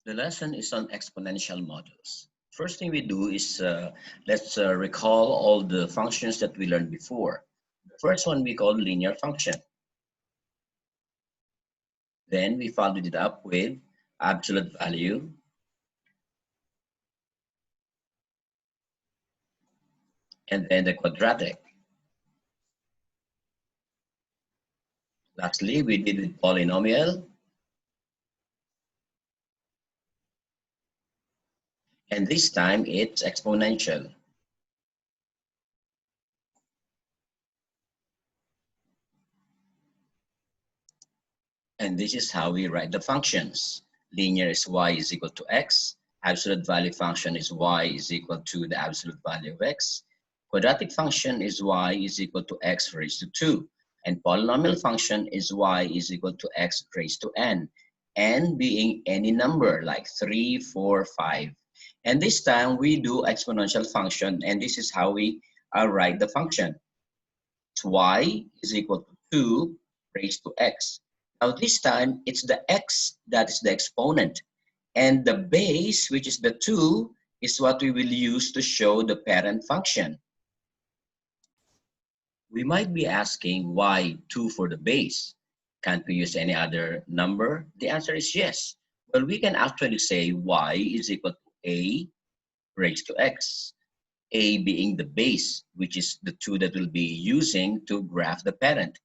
The lesson is on exponential models. First thing we do is let's recall all the functions that we learned before. The first one we call linear function. Then we followed it up with absolute value, and then the quadratic. Lastly, we did with polynomial, and this time it's exponential. And this is how we write the functions. Linear is y is equal to x. Absolute value function is y is equal to the absolute value of x. Quadratic function is y is equal to x raised to 2. And polynomial function is y is equal to x raised to n being any number like 3, 4, 5. And this time we do exponential function, and this is how we write the function. It's y is equal to 2 raised to x. Now this time it's the x that is the exponent, and the base, which is the 2, is what we will use to show the parent function. We might be asking why 2 for the base? Can't we use any other number? The answer is yes. Well, we can actually say y is equal to a raised to x. A being the base, which is the 2 that we'll be using to graph the parent.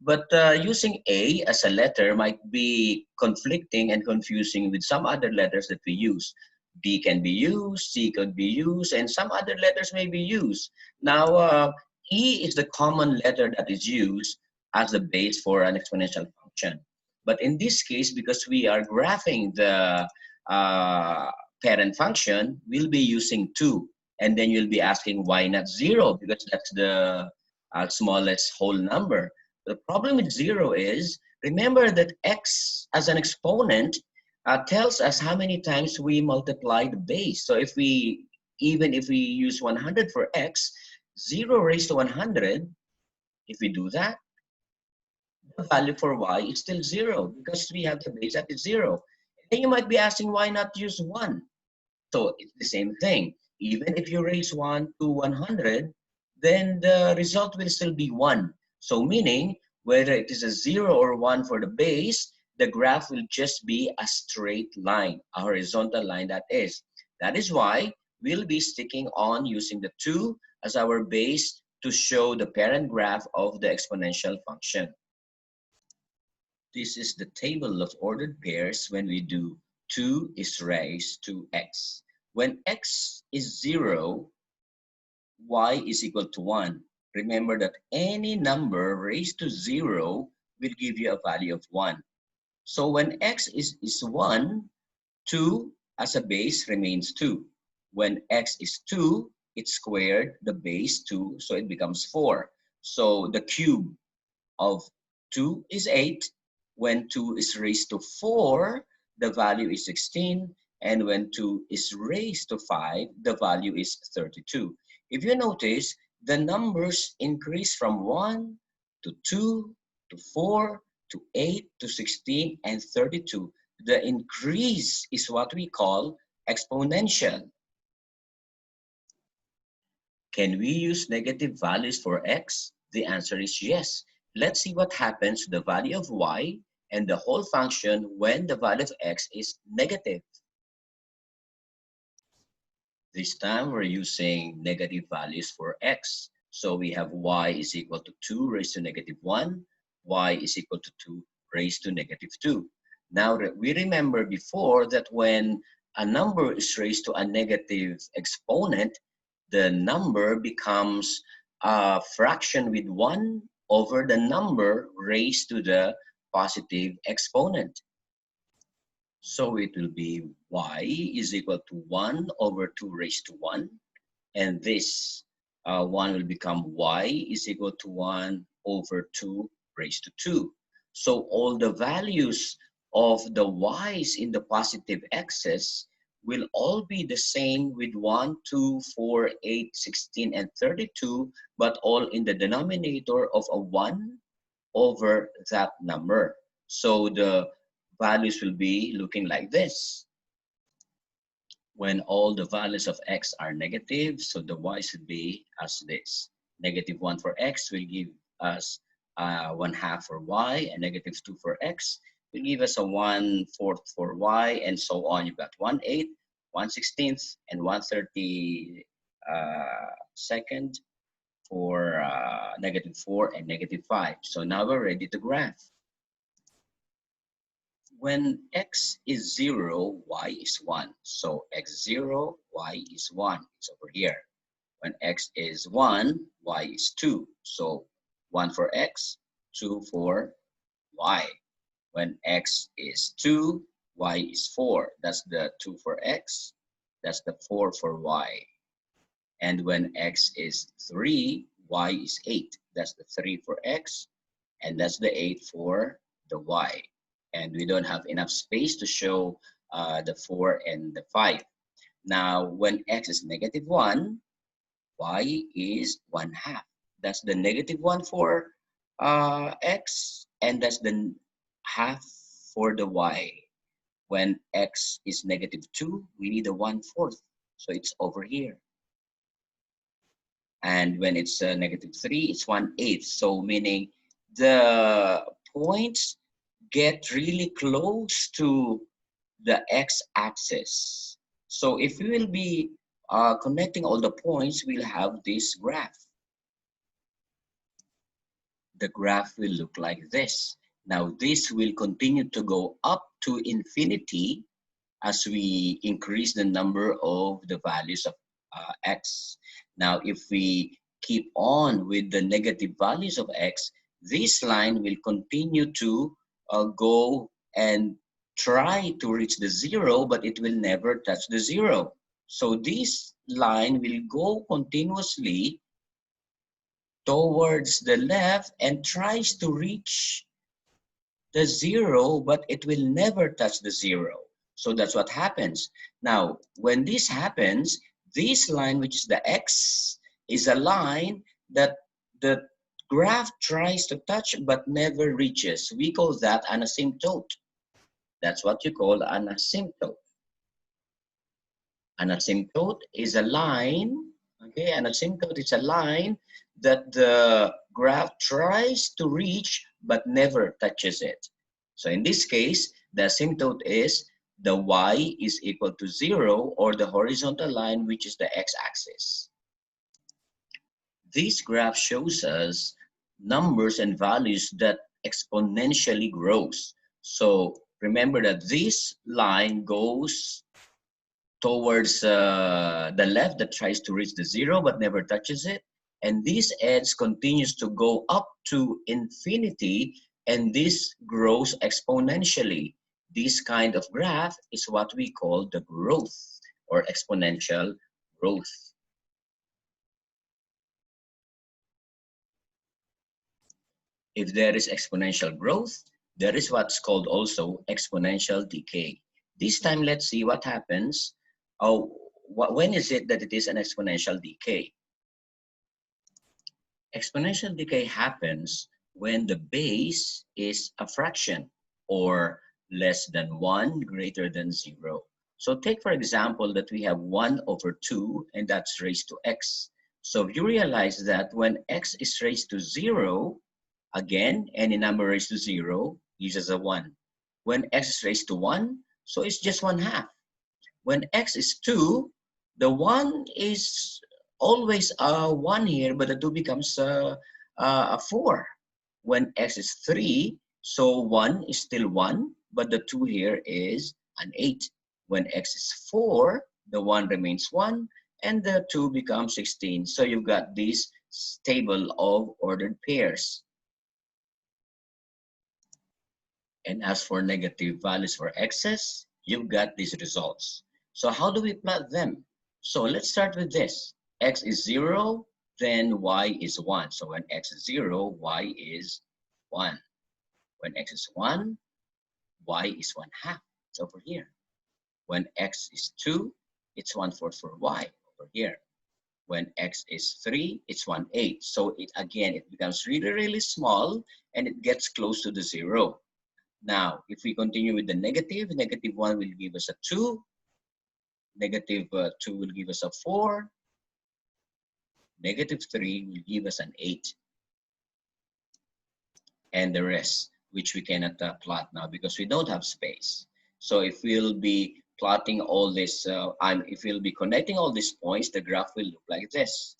But using A as a letter might be conflicting and confusing with some other letters that we use. B can be used, C could be used, and some other letters may be used. Now, E is the common letter that is used as the base for an exponential function. But in this case, because we are graphing the parent function, we'll be using 2. And then you'll be asking why not 0? Because that's the smallest whole number. The problem with 0 is, remember that x as an exponent tells us how many times we multiply the base. So even if we use 100 for x, 0 raised to 100, if we do that, the value for y is still 0 because we have the base that is 0. And you might be asking why not use 1? So it's the same thing. Even if you raise 1 to 100, then the result will still be 1. So meaning, whether it is a 0 or 1 for the base, the graph will just be a straight line, a horizontal line that is. That is why we'll be sticking on using the 2 as our base to show the parent graph of the exponential function. This is the table of ordered pairs when we do 2 is raised to x. When x is 0, y is equal to 1. Remember that any number raised to 0 will give you a value of 1. So when x is 1, 2 as a base remains 2. When x is 2, it's squared the base 2, so it becomes 4. So the cube of 2 is 8. When 2 is raised to 4, the value is 16. And when 2 is raised to 5, the value is 32. If you notice, the numbers increase from 1 to 2 to 4 to 8 to 16 and 32. The increase is what we call exponential. Can we use negative values for x? The answer is yes. Let's see what happens to the value of y and the whole function when the value of x is negative. This time we're using negative values for x. So we have y is equal to 2 raised to negative 1, y is equal to 2 raised to negative 2. Now we remember before that when a number is raised to a negative exponent, the number becomes a fraction with 1 over the number raised to the positive exponent. So it will be y is equal to 1 over 2 raised to 1. And this 1 will become y is equal to 1 over 2 raised to 2. So all the values of the y's in the positive x's will all be the same with 1, 2, 4, 8, 16, and 32, but all in the denominator of a 1 over that number. So the values will be looking like this. When all the values of x are negative, so the y should be as this. -1 for x will give us 1/2 for y, and -2 for x will give us a 1/4 for y, and so on. You've got 1/8, 1/16, and 1/30 second for -4 and -5. So now we're ready to graph. When x is 0, y is 1. So x0, y is 1. It's over here. When x is 1, y is 2. So 1 for x, 2 for y. When x is 2, y is 4. That's the 2 for x. That's the 4 for y. And when x is 3, y is 8. That's the 3 for x. And that's the 8 for the y. And we don't have enough space to show the 4 and the 5. Now, when x is -1, y is 1/2. That's the -1 for x, and that's the half for the y. When x is -2, we need a 1/4. So it's over here. And when it's -3, it's 1/8. So meaning the points get really close to the x-axis. So if we will be connecting all the points, we'll have this graph. The graph will look like this. Now this will continue to go up to infinity as we increase the number of the values of x. Now if we keep on with the negative values of x, this line will continue to go and try to reach the 0, but it will never touch the 0. So this line will go continuously towards the left and tries to reach the 0, but it will never touch the 0. So that's what happens. Now, when this happens, this line, which is the x, is a line that the graph tries to touch but never reaches. We call that an asymptote. That's what you call an asymptote. An asymptote is a line, okay? An asymptote is a line that the graph tries to reach but never touches it. So in this case, the asymptote is the y is equal to 0, or the horizontal line, which is the x-axis. This graph shows us numbers and values that exponentially grows. So remember that this line goes towards the left that tries to reach the 0 but never touches it. And this edge continues to go up to infinity, and this grows exponentially. This kind of graph is what we call the growth or exponential growth. If there is exponential growth, there is what's called also exponential decay. This time, let's see what happens. When is it that it is an exponential decay? Exponential decay happens when the base is a fraction, or less than 1 greater than 0. So take for example that we have 1/2, and that's raised to x. So you realize that when x is raised to 0, again, any number raised to 0 uses a 1. When x is raised to 1, so it's just 1/2. When x is 2, the 1 is always a 1 here, but the 2 becomes a 4. When x is 3, so 1 is still 1, but the 2 here is an 8. When x is 4, the 1 remains 1, and the 2 becomes 16. So you've got this table of ordered pairs. And as for negative values for x's, you've got these results. So how do we plot them? So let's start with this. X is 0, then y is 1. So when x is 0, y is 1. When x is 1, y is 1/2. It's over here. When x is 2, it's 1/4 for y, over here. When x is 3, it's 1/8. So it becomes really, really small, and it gets close to the 0. Now, if we continue with the negative, -1 will give us a 2. Negative 2 will give us a 4. Negative 3 will give us an 8. And the rest, which we cannot plot now because we don't have space. So if we'll be plotting all this, if we'll be connecting all these points, the graph will look like this.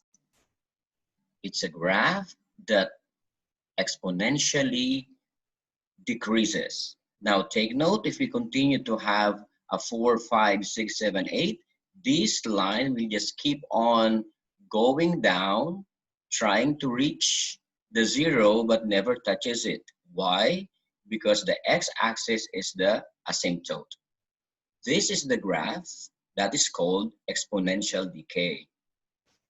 It's a graph that exponentially decreases. Now take note, if we continue to have a 4, 5, 6, 7, 8, this line will just keep on going down, trying to reach the 0, but never touches it. Why? Because the x-axis is the asymptote. This is the graph that is called exponential decay.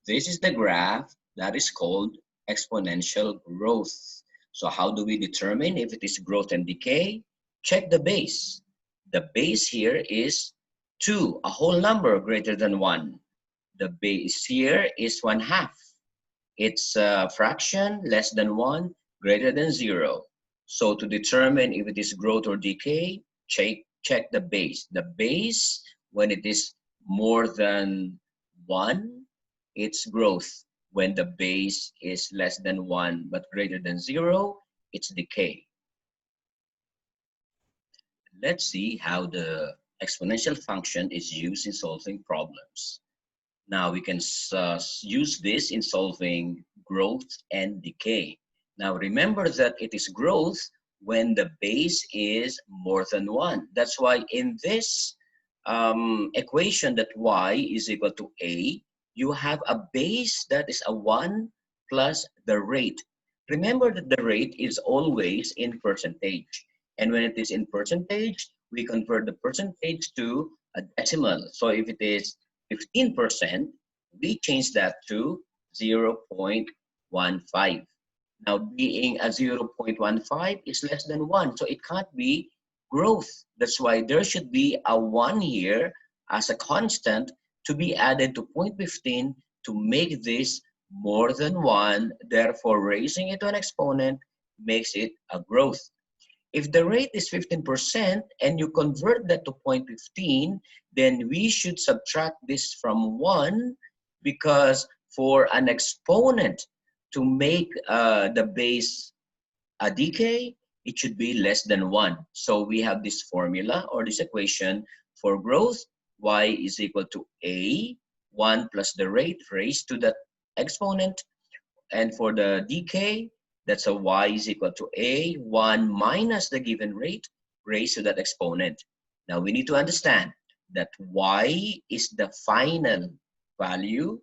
This is the graph that is called exponential growth. So how do we determine if it is growth and decay? Check the base. The base here is 2, a whole number greater than 1. The base here is 1/2. It's a fraction less than 1, greater than 0. So to determine if it is growth or decay, check the base. The base, when it is more than 1, it's growth. When the base is less than 1 but greater than 0, it's decay. Let's see how the exponential function is used in solving problems. Now we can use this in solving growth and decay. Now remember that it is growth when the base is more than 1. That's why in this equation that y is equal to a, you have a base that is a 1 plus the rate. Remember that the rate is always in percentage. And when it is in percentage, we convert the percentage to a decimal. So if it is 15%, we change that to 0.15. Now, being a 0.15 is less than 1, so it can't be growth. That's why there should be a 1 here as a constant to be added to 0.15 to make this more than 1. Therefore, raising it to an exponent makes it a growth. If the rate is 15% and you convert that to 0.15, then we should subtract this from 1 because for an exponent to make the base a decay, it should be less than 1. So we have this formula or this equation for growth. Y is equal to a, 1 plus the rate raised to the exponent. And for the decay, that's a y is equal to a, 1 minus the given rate raised to that exponent. Now we need to understand that y is the final value,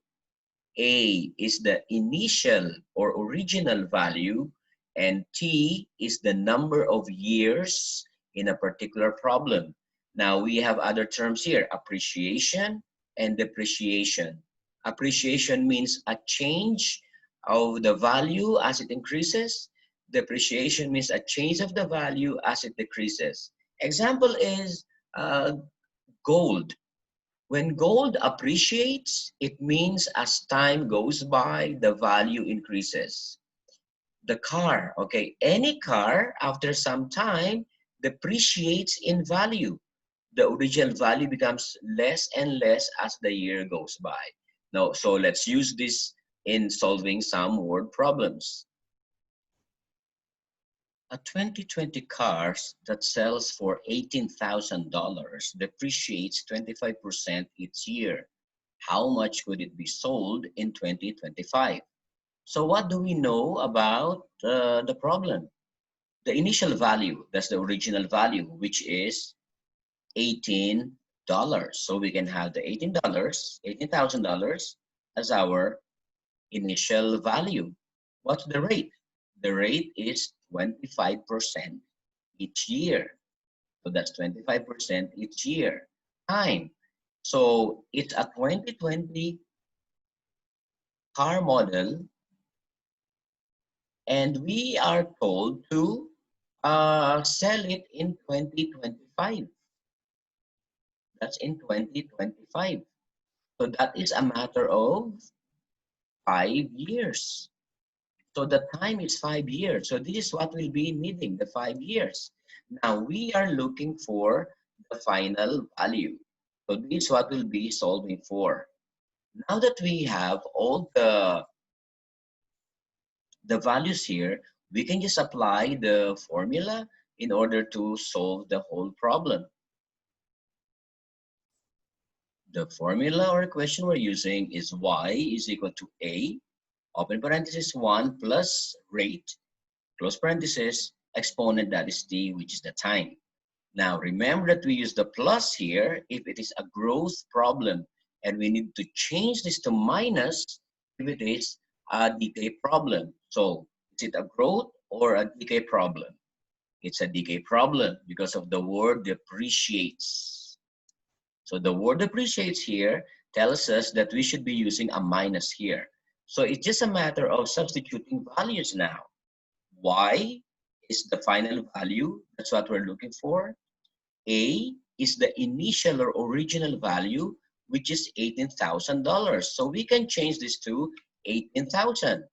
a is the initial or original value, and t is the number of years in a particular problem. Now we have other terms here, appreciation and depreciation. Appreciation means a change of the value as it increases. Depreciation means a change of the value as it decreases. Example is gold. When gold appreciates, it means as time goes by, the value increases. The car, okay, any car after some time depreciates in value. The original value becomes less and less as the year goes by. Now, so let's use this in solving some word problems. A 2020 car that sells for $18,000 depreciates 25% each year. How much could it be sold in 2025? So what do we know about the problem? The initial value, that's the original value, which is $18. So we can have the $18,000 as our initial value. What's the rate? The rate is 25% each year. So that's 25% each year. Time. So it's a 2020 car model, and we are told to sell it in 2025. That's in 2025. So that is a matter of 5 years. So the time is 5 years. So this is what we'll be needing, the 5 years. Now we are looking for the final value. So this is what we'll be solving for. Now that we have all the values here, we can just apply the formula in order to solve the whole problem. The formula or equation we're using is y is equal to a, open parenthesis 1 plus rate, close parenthesis, exponent, that is t, which is the time. Now remember that we use the plus here if it is a growth problem, and we need to change this to minus if it is a decay problem. So is it a growth or a decay problem? It's a decay problem because of the word depreciates. So the word depreciates here tells us that we should be using a minus here. So it's just a matter of substituting values now. Y is the final value. That's what we're looking for. A is the initial or original value, which is $18,000. So we can change this to 18,000.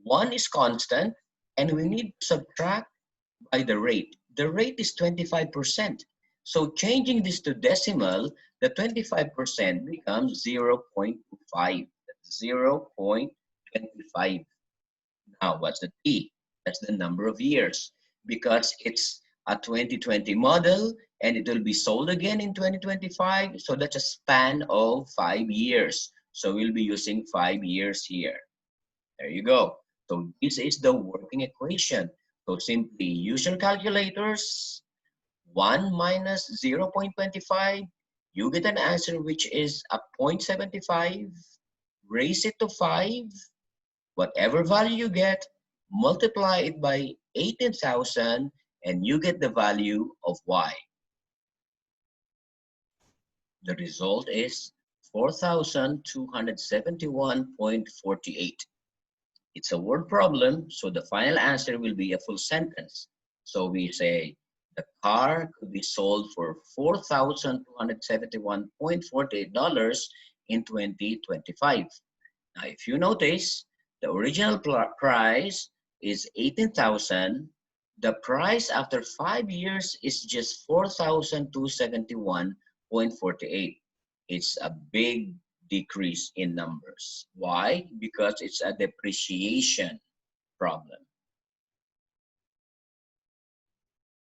1 is constant, and we need to subtract by the rate. The rate is 25%. So changing this to decimal, the 25% becomes 0.25. That's 0.25. Now, what's the T? That's the number of years. Because it's a 2020 model and it will be sold again in 2025. So that's a span of 5 years. So we'll be using 5 years here. There you go. So this is the working equation. So simply use your calculators. 1 minus 0.25. You get an answer which is a 0.75. Raise it to 5. Whatever value you get, multiply it by 18,000 and you get the value of y. The result is 4,271.48. It's a word problem, so the final answer will be a full sentence. So we say the car could be sold for $4,271.48 in 2025. Now, if you notice, the original price is 18,000. The price after 5 years is just 4,271.48. It's a big decrease in numbers. Why? Because it's a depreciation problem.